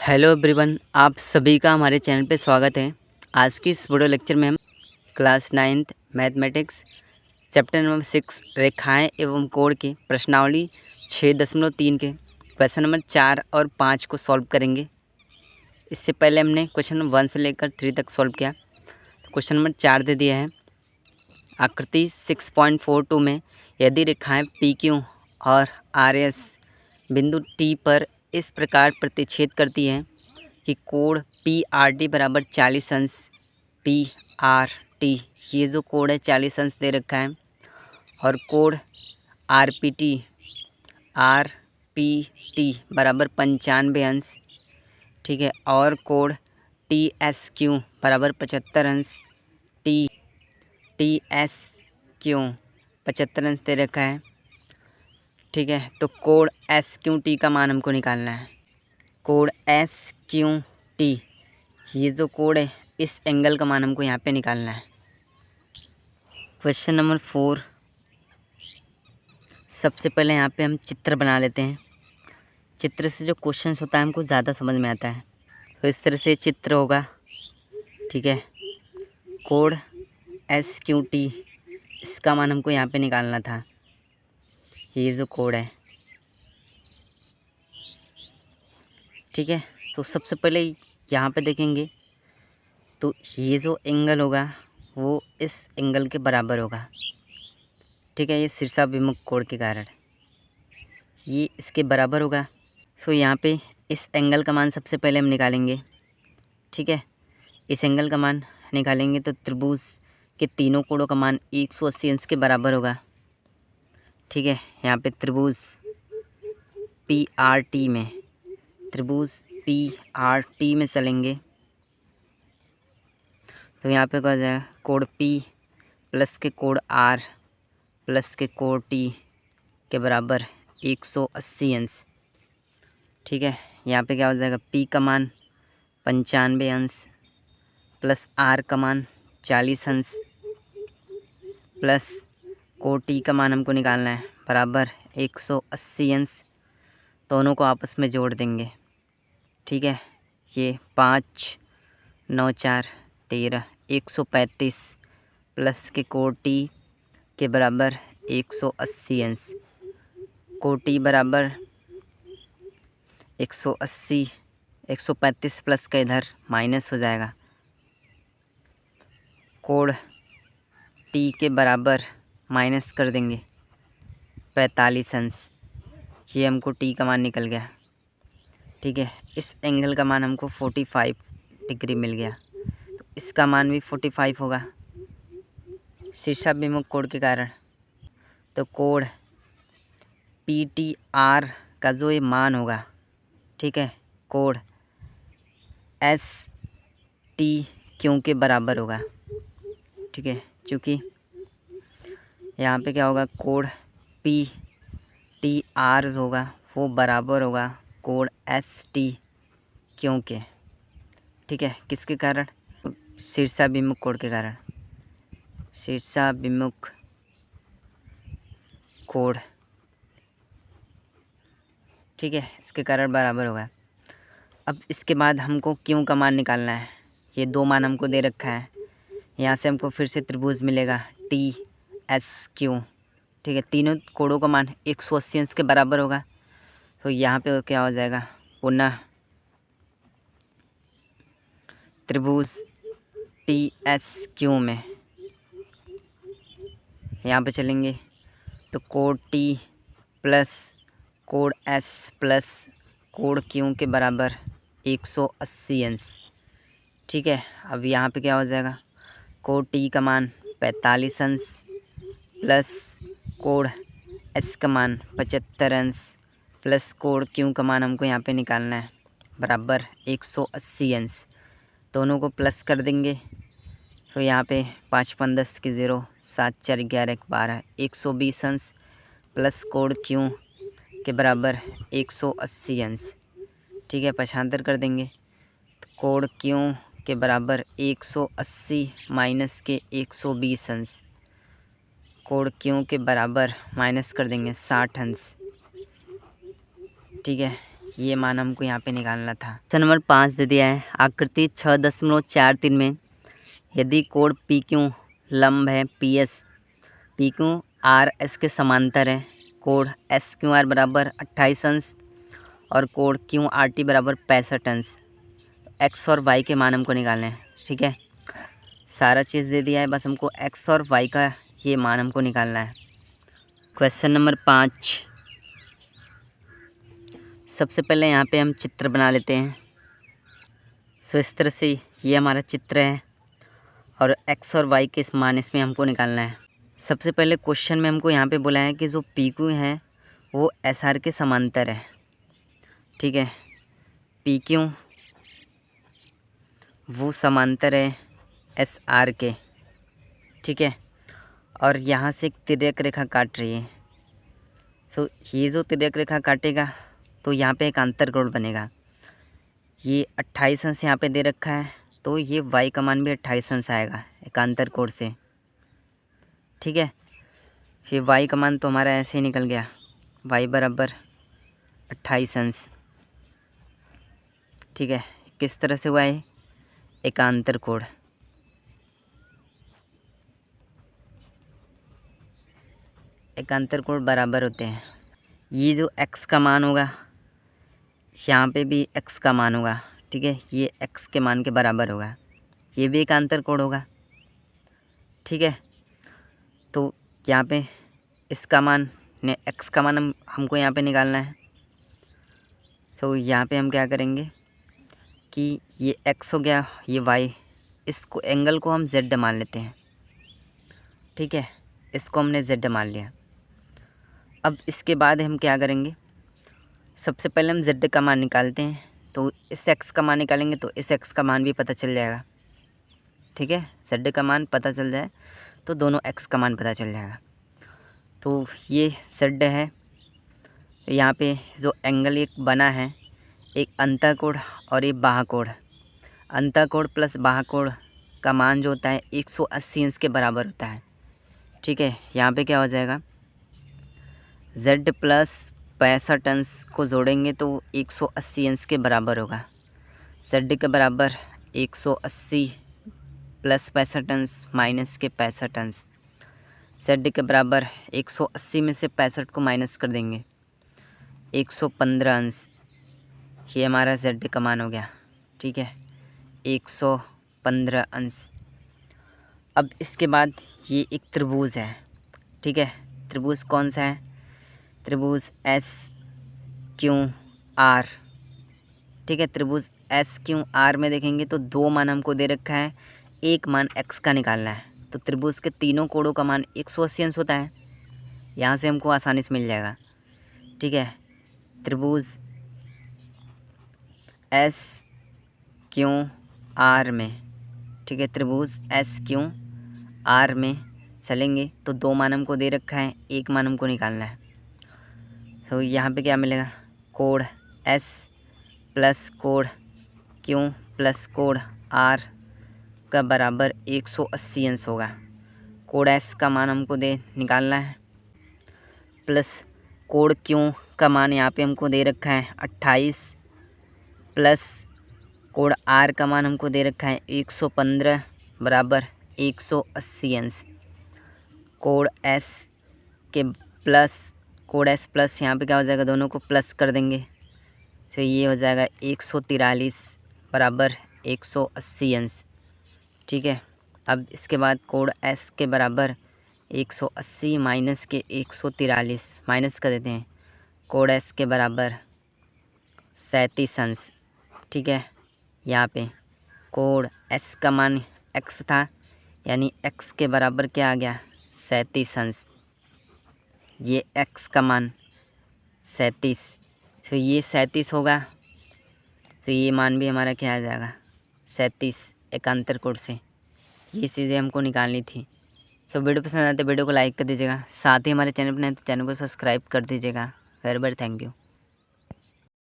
Hello everyone, आप सभी का हमारे चैनल पे स्वागत है। आज की इस वीडियो लेक्चर में हम class 9th mathematics chapter number 6 रेखाएं एवं कोण की प्रश्नावली 6.3 के क्वेश्चन नंबर 4 और 5 को सॉल्व करेंगे। इससे पहले हमने क्वेश्चन नंबर 1 से लेकर 3 तक सॉल्व किया। तो क्वेश्चन नंबर 4 दे दिया है, आकृति 6.42 में यदि रेखाएँ PQ और RS बिंदु T पर इस प्रकार प्रतिच्छेद करती हैं कि कोण PRT बराबर 40 अंश PRT, ये जो कोण है 40 अंश दे रखा है, और कोण RPT बराबर 95 अंश, ठीक है। और कोण TSQ बराबर 75 अंश, TSQ 75 अंश दे रखा है, ठीक है। तो कोण SQT का मान हमको निकालना है। कोण SQT, ये जो कोण है इस एंगल का मान हमको यहाँ पे निकालना है। क्वेश्चन नंबर 4, सबसे पहले यहाँ पे हम चित्र बना लेते हैं। चित्र से जो क्वेश्चन होता है हमको ज़्यादा समझ में आता है। तो इस तरह से चित्र होगा, ठीक है। कोण SQT, इसका मान हमको यहाँ पे निकालना था। ये जो कोण है, ठीक है। तो सबसे पहले यहाँ पे देखेंगे तो ये जो एंगल होगा वो इस एंगल के बराबर होगा, ठीक है। ये शीर्षाभिमुख कोण के कारण ये इसके बराबर होगा। सो यहाँ पे इस एंगल का मान सबसे पहले हम निकालेंगे, ठीक है। इस एंगल का मान निकालेंगे तो त्रिभुज के तीनों कोणों का मान 180 अंश के बराबर होगा, ठीक है। यहाँ पे त्रिभुज PRT में चलेंगे तो यहाँ पे क्या हो जाएगा, कोण P प्लस के कोण R प्लस के कोण T के बराबर 180 अंश, ठीक है। यहाँ पे क्या हो जाएगा, P का मान 95 अंश प्लस R का मान 40 अंश प्लस कोण T का मान हमको निकालना है बराबर 180 अंश। दोनों को आपस में जोड़ देंगे, ठीक है। ये 5 9 4 13 135 प्लस के कोण T के बराबर 180 अंश। कोण T बराबर 180, 135 प्लस का इधर माइनस हो जाएगा। कोण T के बराबर माइनस कर देंगे 45 अंश। ये हमको T का मान निकल गया, ठीक है। इस एंगल का मान हमको 45 डिग्री मिल गया, तो इसका मान भी 45 होगा शीर्षाभिमुख कोण के कारण। तो कोण PTR का जो ये मान होगा, ठीक है, कोण STQ के बराबर होगा, ठीक है। क्योंकि यहाँ पे क्या होगा, कोण PTR होगा वो बराबर होगा कोण STQ के, ठीक है। किसके कारण, शीर्षाभिमुख कोण के कारण, शीर्षाभिमुख कोण, ठीक है, इसके कारण बराबर होगा। अब इसके बाद हमको Q का मान निकालना है। ये दो मान हमको दे रखा है, यहाँ से हमको फिर से त्रिभुज मिलेगा TSQ, ठीक है। तीनों कोणों का मान 180 अंश के बराबर होगा। तो यहाँ पे क्या हो जाएगा, पुनः त्रिभुज TSQ में यहाँ पे चलेंगे तो कोण T प्लस कोण S प्लस कोण Q के बराबर 180 अंश, ठीक है। अब यहाँ पे क्या हो जाएगा, कोण T का मान 45 अंश प्लस कोण S का मान 75 अंश प्लस कोण Q का मान हमको यहाँ पे निकालना है बराबर 180 अंश। दोनों को प्लस कर देंगे तो यहाँ पे 5 5 10 की 0, 7 4 11 12 120 अंश प्लस कोण Q के बराबर 180 अंश, ठीक है। पक्षांतर कर देंगे तो कोण Q के बराबर 180 माइनस के 120 अंश, कोण Q के बराबर माइनस कर देंगे 60 अंश, ठीक है। ये मान हमको यहाँ पे निकालना था। क्वेश्चन नंबर 5 दे दिया है, आकृति 6.43 में यदि कोण पी क्यू लंब है P S, P Q R S के समांतर है, कोण एस क्यू आर बराबर 28 अंश और कोण क्यू आर टी बराबर 65 अंश, एक्स और वाई के मान हमको निकालने हैं। ठीक है, सारा चीज़ दे दिया है, बस हमको एक्स और वाई का ये मान हमको निकालना है। क्वेश्चन नंबर 5, सबसे पहले यहाँ पे हम चित्र बना लेते हैं। सो इस तरह से ये हमारा चित्र है और एक्स और वाई के इस मान इसमें हमको निकालना है। सबसे पहले क्वेश्चन में हमको यहाँ पे बोला है कि जो पी क्यू है वो एस आर के समांतर है। ठीक है, पी क्यू वो समांतर है एस आर के। ठीक है, और यहाँ से एक तिर्यक रेखा काट रही है। तो ये जो तिर्यक रेखा काटेगा तो यहाँ पे एक अंतरकोण बनेगा। ये 28 अंश यहाँ पे दे रखा है, तो ये y का मान भी 28 अंश आएगा एक अंतरकोण से। ठीक है, फिर y का मान तो हमारा ऐसे ही निकल गया, y बराबर 28 अंश। ठीक है, किस तरह से हुआ है, एक अंतरकोण। एक अंतरकोण बराबर होते हैं। ये जो x का मान होगा यहाँ पे भी x का मान होगा। ठीक है, ये x के मान के बराबर होगा, ये भी एक अंतरकोण होगा। ठीक है, तो यहाँ पे इसका मान ने x का मान हमको यहाँ पे निकालना है। तो यहाँ पे हम क्या करेंगे कि ये x हो गया, ये y, इसको एंगल को हम z मान लेते हैं। ठीक है, इसको हमने z मान लिया। अब इसके बाद हम क्या करेंगे, सबसे पहले हम z का मान निकालते हैं। तो इस x का मान निकालेंगे तो इस x का मान भी पता चल जाएगा। ठीक है, z का मान पता चल जाए तो दोनों x का मान पता चल जाएगा। तो ये z है, यहाँ पे जो एंगल एक बना है, एक अंतःकोण और एक बाह्यकोण। अंतःकोण प्लस बाह्यकोण का मान जो होता है 180 अंश के बराबर होता है। ठीक है, यहाँ पे क्या हो जाएगा, z प्लस 65 अंश को जोड़ेंगे तो 180 अंश के बराबर होगा। z के बराबर 180 प्लस 65 अंश माइनस के 65 अंश। z के बराबर 180 में से 65 को माइनस कर देंगे, 115 अंश। ये हमारा z का मान हो गया। ठीक है, 115 अंश। अब इसके बाद ये एक त्रिभुज है। ठीक है, त्रिभुज कौन सा है, त्रिभुज एस क्यू आर। ठीक है, त्रिभुज एस क्यू आर में देखेंगे तो दो मान हमको दे रखा है, एक मान x का निकालना है। तो त्रिभुज के तीनों कोणों का मान 180 अंश होता है, यहाँ से हमको आसानी से मिल जाएगा। ठीक है, त्रिभुज एस क्यू आर में, ठीक है, त्रिभुज एस क्यू आर में चलेंगे तो दो मान हमको दे रखा है, एक मान हमको निकालना है। तो यहाँ पे क्या मिलेगा, कोण एस प्लस कोण क्यू प्लस कोण आर का बराबर 180 अंश होगा। कोण एस का मान हमको निकालना है, प्लस कोण क्यू का मान यहाँ पे हमको दे रखा है 28, प्लस कोण आर का मान हमको दे रखा है 115 बराबर 180 अंश। कोण एस के प्लस कोण एस प्लस यहाँ पे क्या हो जाएगा, दोनों को प्लस कर देंगे तो ये हो जाएगा 143 बराबर 180 अंश। ठीक है, अब इसके बाद कोण एस के बराबर 180 माइनस के 143 माइनस कर देते हैं, कोण एस के बराबर 37 अंश। ठीक है, यहाँ पे कोण एस का मान x था, यानी x के बराबर क्या आ गया, 37 अंश। ये x का मान 37, तो ये 37 होगा, तो ये मान भी हमारा क्या आ जाएगा, 37 एक अंतरकोण से। ये चीज़ें हमको निकालनी थी। सो वीडियो पसंद आए तो वीडियो को लाइक कर दीजिएगा, साथ ही हमारे चैनल पर नए तो चैनल को सब्सक्राइब कर दीजिएगा। Very very thank you.